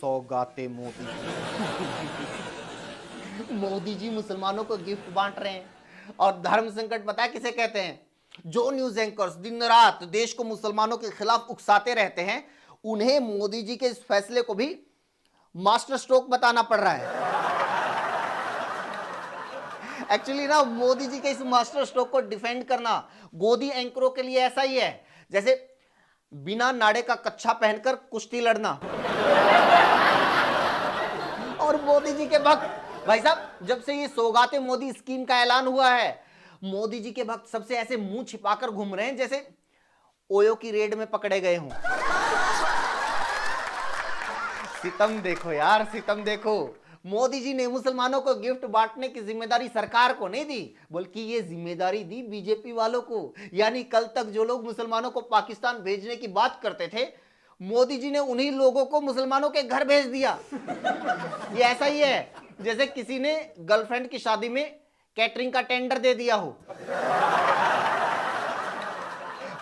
सौगाते मोदी। मोदी जी मुसलमानों को गिफ्ट बांट रहे हैं। और धर्म संकट पता है किसे कहते हैं? जो न्यूज एंकर्स दिन रात देश को मुसलमानों के खिलाफ उकसाते रहते हैं, उन्हें मोदी जी के इस फैसले को भी मास्टर स्ट्रोक बताना पड़ रहा है। एक्चुअली ना, मोदी जी के इस मास्टर स्ट्रोक को डिफेंड करना गोदी एंकरों के लिए ऐसा ही है जैसे बिना नाड़े का कच्छा पहनकर कुश्ती लड़ना। और मोदी जी के भक्त, भाई साहब, जब से ये सौगाते मोदी स्कीम का ऐलान हुआ है, मोदी जी के भक्त सबसे ऐसे मुंह छिपाकर घूम रहे हैं जैसे ओयो की रेड में पकड़े गए हों। सितम देखो यार, सितम देखो। मोदी जी ने मुसलमानों को गिफ्ट बांटने की जिम्मेदारी सरकार को नहीं दी, बल्कि ये जिम्मेदारी दी बीजेपी वालों को। यानी कल तक जो लोग मुसलमानों को पाकिस्तान भेजने की बात करते थे, मोदी जी ने उन्हीं लोगों को मुसलमानों के घर भेज दिया। ये ऐसा ही है जैसे किसी ने गर्लफ्रेंड की शादी में कैटरिंग का टेंडर दे दिया हो।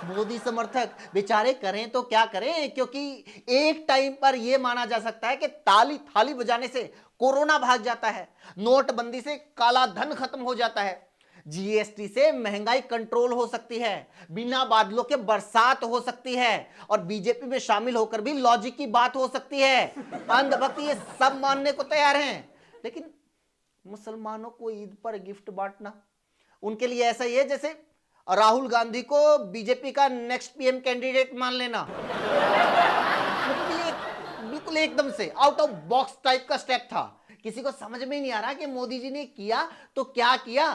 मोदी समर्थक बेचारे करें तो क्या करें, क्योंकि एक टाइम पर यह माना जा सकता है कि ताली थाली बजाने से कोरोना भाग जाता है, नोटबंदी से काला धन खत्म हो जाता है, जीएसटी से महंगाई कंट्रोल हो सकती है, बिना बादलों के बरसात हो सकती है, और बीजेपी में शामिल होकर भी लॉजिक की बात हो सकती है। अंधभक्त ये सब मानने को तैयार हैं, लेकिन मुसलमानों को ईद पर गिफ्ट बांटना उनके लिए ऐसा ही है जैसे राहुल गांधी को बीजेपी का नेक्स्ट पीएम कैंडिडेट मान लेना। मतलब ये बिल्कुल एकदम से आउट ऑफ बॉक्स टाइप का स्टेप था। किसी को समझ में नहीं आ रहा कि मोदी जी ने किया तो क्या किया।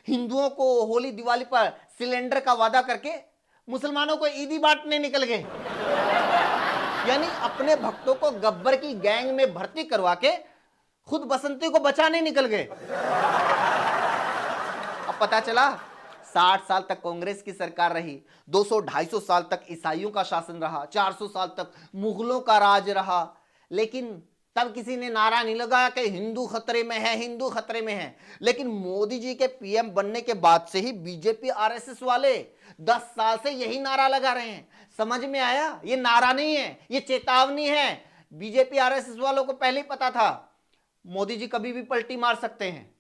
हिंदुओं को होली दिवाली पर सिलेंडर का वादा करके मुसलमानों को ईदी बांटने निकल गए। यानी अपने भक्तों को गब्बर की गैंग में भर्ती करवा के खुद बसंती को बचाने निकल गए। अब पता चला 60 साल तक कांग्रेस की सरकार रही, 200-250 साल तक ईसाइयों का शासन रहा, 400 साल तक मुगलों का राज रहा, लेकिन तब किसी ने नारा नहीं लगाया कि हिंदू खतरे में है, हिंदू खतरे में है। लेकिन मोदी जी के पीएम बनने के बाद से ही बीजेपी आरएसएस वाले 10 साल से यही नारा लगा रहे हैं। समझ में आया? ये नारा नहीं है, ये चेतावनी है। बीजेपी आरएसएस वालों को पहले ही पता था मोदी जी कभी भी पलटी मार सकते हैं।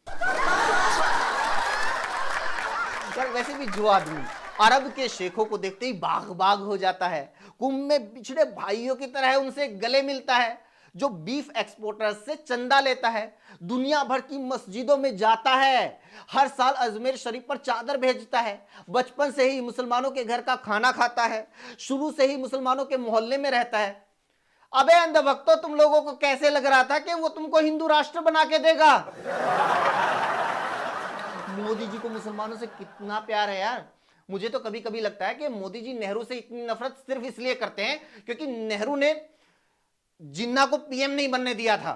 यार वैसे भी जो आदमी अरब के शेखों को देखते ही बाग बाग हो जाता है, कुंभ में बिछड़े भाइयों की तरह उनसे गले मिलता है, जो बीफ एक्सपोर्टर्स से चंदा लेता है, दुनिया भर की मस्जिदों में जाता है, हर साल अजमेर शरीफ पर चादर भेजता है, बचपन से ही मुसलमानों के घर का खाना खाता है, शुरू से ही मुसलमानों के मोहल्ले में रहता है। अबे अंधभक्तों, तुम लोगों को कैसे लग रहा था कि वो तुमको हिंदू राष्ट्र बना के देगा? मोदी जी को मुसलमानों से कितना प्यार है यार। मुझे तो कभी कभी लगता है कि मोदी जी नेहरू से इतनी नफरत सिर्फ इसलिए करते हैं क्योंकि नेहरू ने जिन्ना को पीएम नहीं बनने दिया था।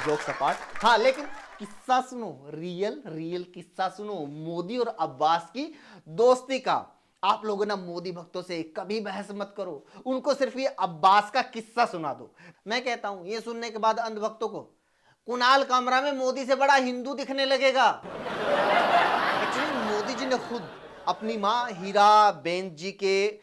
जोक सपाट। हाँ, लेकिन किस्सा सुनो, रियल किस्सा सुनो मोदी और अब्बास की दोस्ती का। आप लोगों ना मोदी भक्तों से कभी बहस मत करो, उनको सिर्फ ये अब्बास का किस्सा सुना दो। मैं कहता हूं ये सुनने के बाद अंधभक्तों को कुणाल कामरा में मोदी से बड़ा हिंदू दिखने लगेगा। एक्चुअली मोदी जी ने खुद अपनी मां हीरा बेन जी के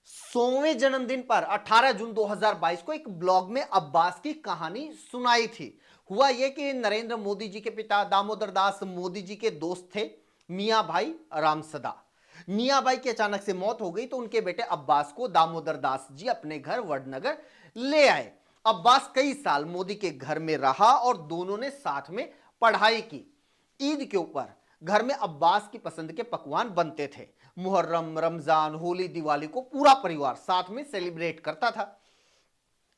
100वें जन्मदिन पर 18 जून 2022 को एक ब्लॉग में अब्बास की कहानी सुनाई थी। हुआ यह कि नरेंद्र मोदी जी के पिता दामोदर दास मोदी जी के दोस्त थे मियां भाई रामसदा। मियां भाई की अचानक से मौत हो गई तो उनके बेटे अब्बास को दामोदर दास जी अपने घर वडनगर ले आए। अब्बास कई साल मोदी के घर में रहा और दोनों ने साथ में पढ़ाई की। ईद के ऊपर घर में अब्बास की पसंद के पकवान बनते थे। मुहर्रम, रमजान, होली, दिवाली को पूरा परिवार साथ में सेलिब्रेट करता था।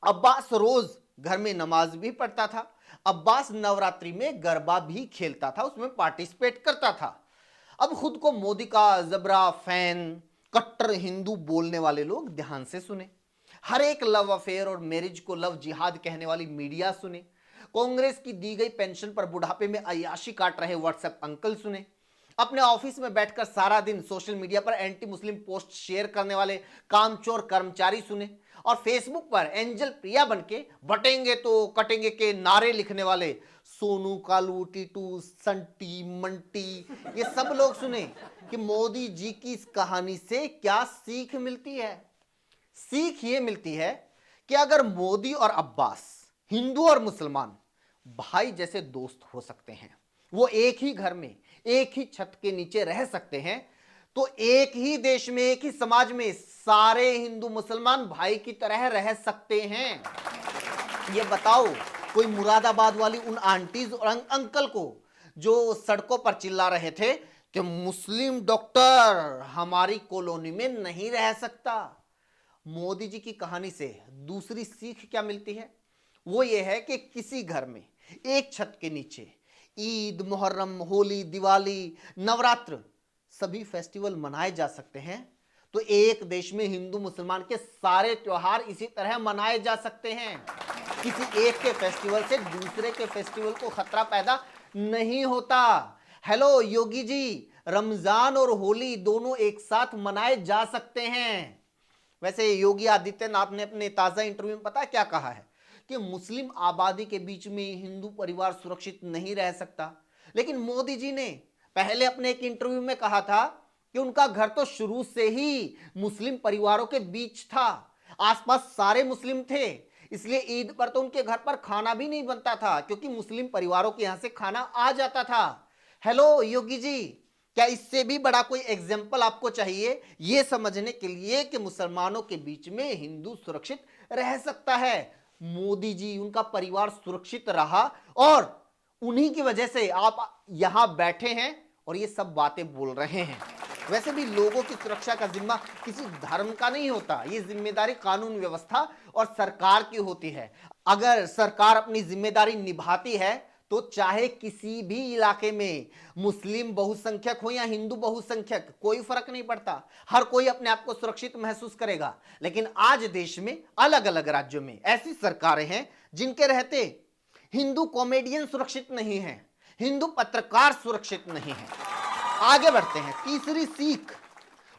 अब्बास रोज घर में नमाज भी पढ़ता था। अब्बास नवरात्रि में गरबा भी खेलता था, उसमें पार्टिसिपेट करता था। अब खुद को मोदी का जबरा फैन, कट्टर हिंदू बोलने वाले लोग ध्यान से सुने। हर एक लव अफेयर और मैरिज को लव जिहाद कहने वाली मीडिया सुने। कांग्रेस की दी गई पेंशन पर बुढ़ापे में अय्याशी काट रहे व्हाट्सएप अंकल सुने। अपने ऑफिस में बैठकर सारा दिन सोशल मीडिया पर एंटी मुस्लिम पोस्ट शेयर करने वाले कामचोर कर्मचारी सुने। और फेसबुक पर एंजल प्रिया बनके बटेंगे तो कटेंगे के नारे लिखने वाले सोनू, कालू, टीटू, संटी, मंटी, ये सब लोग सुने कि मोदी जी की इस कहानी से क्या सीख मिलती है। सीख ये मिलती है कि अगर मोदी और अब्बास हिंदू और मुसलमान भाई जैसे दोस्त हो सकते हैं, वो एक ही घर में एक ही छत के नीचे रह सकते हैं, तो एक ही देश में एक ही समाज में सारे हिंदू मुसलमान भाई की तरह रह सकते हैं। ये बताओ, कोई मुरादाबाद वाली उन आंटीज और अंकल को जो सड़कों पर चिल्ला रहे थे कि मुस्लिम डॉक्टर हमारी कॉलोनी में नहीं रह सकता, मोदी जी की कहानी से दूसरी सीख क्या मिलती है? वो ये है कि किसी घर में एक छत के नीचे ईद, मुहर्रम, होली, दिवाली, नवरात्र सभी फेस्टिवल मनाए जा सकते हैं, तो एक देश में हिंदू मुसलमान के सारे त्योहार इसी तरह मनाए जा सकते हैं। किसी एक के फेस्टिवल से दूसरे के फेस्टिवल को खतरा पैदा नहीं होता। हेलो योगी जी, रमजान और होली दोनों एक साथ मनाए जा सकते हैं। वैसे योगी आदित्यनाथ ने अपने ताजा इंटरव्यू में पता क्या कहा है कि मुस्लिम आबादी के बीच में हिंदू परिवार सुरक्षित नहीं रह सकता, लेकिन मोदी जी ने पहले अपने एक इंटरव्यू में कहा था कि उनका घर तो शुरू से ही मुस्लिम परिवारों के बीच था, आसपास सारे मुस्लिम थे, इसलिए ईद पर तो उनके घर पर खाना भी नहीं बनता था क्योंकि मुस्लिम परिवारों के यहां से खाना आ जाता था। हेलो योगी जी, क्या इससे भी बड़ा कोई एग्जाम्पल आपको चाहिए यह समझने के लिए कि मुसलमानों के बीच में हिंदू सुरक्षित रह सकता है? मोदी जी, उनका परिवार सुरक्षित रहा और उन्हीं की वजह से आप यहां बैठे हैं और ये सब बातें बोल रहे हैं। वैसे भी लोगों की सुरक्षा का जिम्मा किसी धर्म का नहीं होता, ये जिम्मेदारी कानून व्यवस्था और सरकार की होती है। अगर सरकार अपनी जिम्मेदारी निभाती है तो चाहे किसी भी इलाके में मुस्लिम बहुसंख्यक हो या हिंदू बहुसंख्यक, कोई फर्क नहीं पड़ता, हर कोई अपने आप को सुरक्षित महसूस करेगा। लेकिन आज देश में अलग अलग राज्यों में ऐसी सरकारें हैं जिनके रहते हिंदू कॉमेडियन सुरक्षित नहीं है, हिंदू पत्रकार सुरक्षित नहीं है। आगे बढ़ते हैं, तीसरी सीख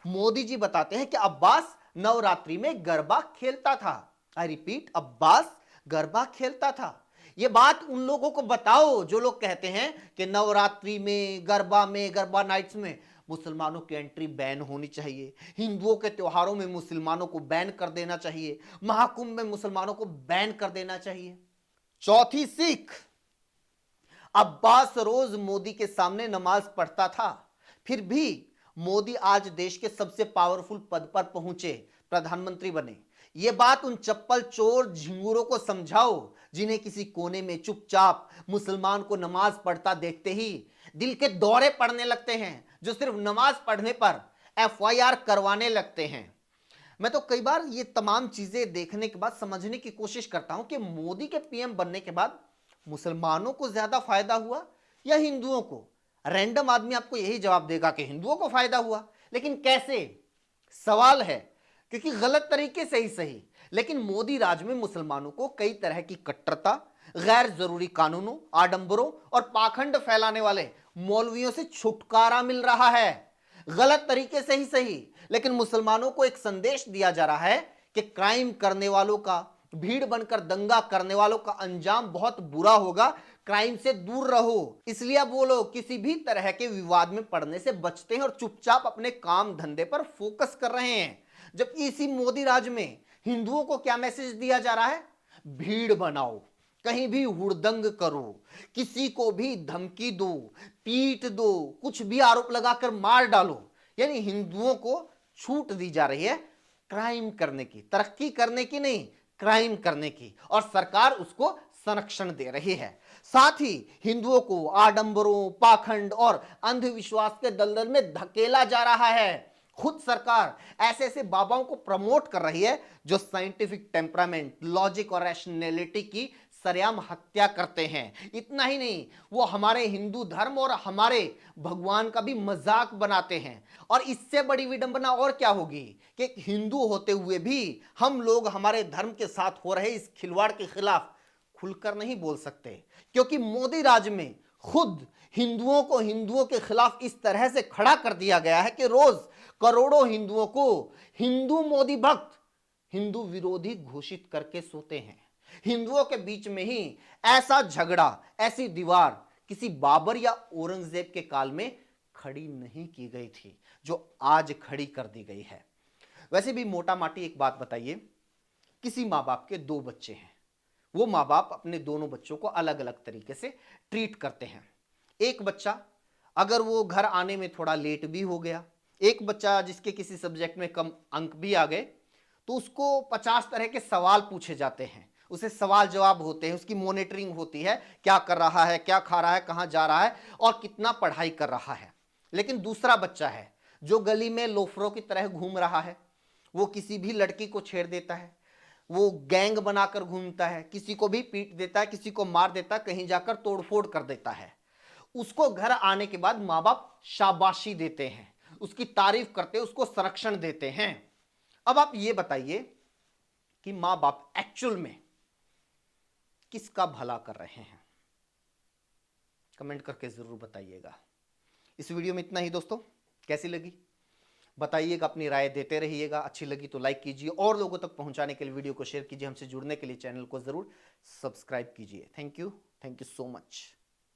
मोदी जी बताते हैं कि अब्बास नवरात्रि में गरबा खेलता था। आई रिपीट, अब्बास गरबा खेलता था। यह बात उन लोगों को बताओ जो लोग कहते हैं कि नवरात्रि में, गरबा नाइट्स में मुसलमानों की एंट्री बैन होनी चाहिए, हिंदुओं के त्योहारों में मुसलमानों को बैन कर देना चाहिए, महाकुंभ में मुसलमानों को बैन कर देना चाहिए। चौथी सीख, अब्बास रोज मोदी के सामने नमाज पढ़ता था, फिर भी मोदी आज देश के सबसे पावरफुल पद पर पहुंचे, प्रधानमंत्री बने। यह बात उन चप्पल चोर झिंगुरों को समझाओ जिन्हें किसी कोने में चुपचाप मुसलमान को नमाज पढ़ता देखते ही दिल के दौरे पड़ने लगते हैं, जो सिर्फ नमाज पढ़ने पर एफआईआर करवाने लगते हैं। मैं तो कई बार ये तमाम चीजें देखने के बाद समझने की कोशिश करता हूं कि मोदी के पीएम बनने के बाद मुसलमानों को ज्यादा फायदा हुआ या हिंदुओं को? रैंडम आदमी आपको यही जवाब देगा कि हिंदुओं को फायदा हुआ, लेकिन कैसे? सवाल है, क्योंकि गलत तरीके से ही सही, लेकिन मोदी राज में मुसलमानों को कई तरह की कट्टरता, गैर जरूरी कानूनों, आडंबरों और पाखंड फैलाने वाले मौलवियों से छुटकारा मिल रहा है। गलत तरीके से ही सही, लेकिन मुसलमानों को एक संदेश दिया जा रहा है कि क्राइम करने वालों का, भीड़ बनकर दंगा करने वालों का अंजाम बहुत बुरा होगा, क्राइम से दूर रहो। इसलिए अब वो लोग किसी भी तरह के विवाद में पड़ने से बचते हैं और चुपचाप अपने काम धंधे पर फोकस कर रहे हैं। जबकि इसी मोदी राज में हिंदुओं को क्या मैसेज दिया जा रहा है? भीड़ बनाओ, कहीं भी हुड़दंग करो, किसी को भी धमकी दो, पीट दो, कुछ भी आरोप लगाकर मार डालो। यानी हिंदुओं को छूट दी जा रही है क्राइम करने की, तरक्की करने की नहीं, क्राइम करने की, और सरकार उसको संरक्षण दे रही है। साथ ही हिंदुओं को आडंबरों, पाखंड और अंधविश्वास के दलदल में धकेला जा रहा है। खुद सरकार ऐसे ऐसे बाबाओं को प्रमोट कर रही है जो साइंटिफिक टेम्परामेंट, लॉजिक और रैशनैलिटी की सरेआम हत्या करते हैं। इतना ही नहीं, वो हमारे हिंदू धर्म और हमारे भगवान का भी मजाक बनाते हैं। और इससे बड़ी विडंबना और क्या होगी कि हिंदू होते हुए भी हम लोग हमारे धर्म के साथ हो रहे इस खिलवाड़ के खिलाफ खुलकर नहीं बोल सकते, क्योंकि मोदी राज में खुद हिंदुओं को हिंदुओं के खिलाफ इस तरह से खड़ा कर दिया गया है कि रोज करोड़ों हिंदुओं को हिंदू मोदी भक्त, हिंदू विरोधी घोषित करके सोते हैं। हिंदुओं के बीच में ही ऐसा झगड़ा, ऐसी दीवार किसी बाबर या औरंगजेब के काल में खड़ी नहीं की गई थी जो आज खड़ी कर दी गई है। वैसे भी मोटा माटी एक बात बताइए किसी माँ बाप के दो बच्चे हैं, वो माँ बाप अपने दोनों बच्चों को अलग अलग तरीके से ट्रीट करते हैं। एक बच्चा अगर वो घर आने में थोड़ा लेट भी हो गया, एक बच्चा जिसके किसी सब्जेक्ट में कम अंक भी आ गए, तो उसको 50 तरह के सवाल पूछे जाते हैं, उसे सवाल जवाब होते हैं, उसकी मॉनिटरिंग होती है, क्या कर रहा है, क्या खा रहा है, कहाँ जा रहा है और कितना पढ़ाई कर रहा है। लेकिन दूसरा बच्चा है जो गली में लोफरों की तरह घूम रहा है, वो किसी भी लड़की को छेड़ देता है, वो गैंग बनाकर घूमता है, किसी को भी पीट देता है, किसी को मार देता है, कहीं जाकर तोड़फोड़ कर देता है। उसको घर आने के बाद माँ बाप शाबाशी देते हैं, उसकी तारीफ करते हैं, उसको संरक्षण देते हैं। अब आप ये बताइए कि माँ बाप एक्चुअल में किसका भला कर रहे हैं? कमेंट करके जरूर बताइएगा। इस वीडियो में इतना ही दोस्तों, कैसी लगी बताइएगा, अपनी राय देते रहिएगा। अच्छी लगी तो लाइक कीजिए, और लोगों तक पहुंचाने के लिए वीडियो को शेयर कीजिए। हमसे जुड़ने के लिए चैनल को जरूर सब्सक्राइब कीजिए। Thank you so much.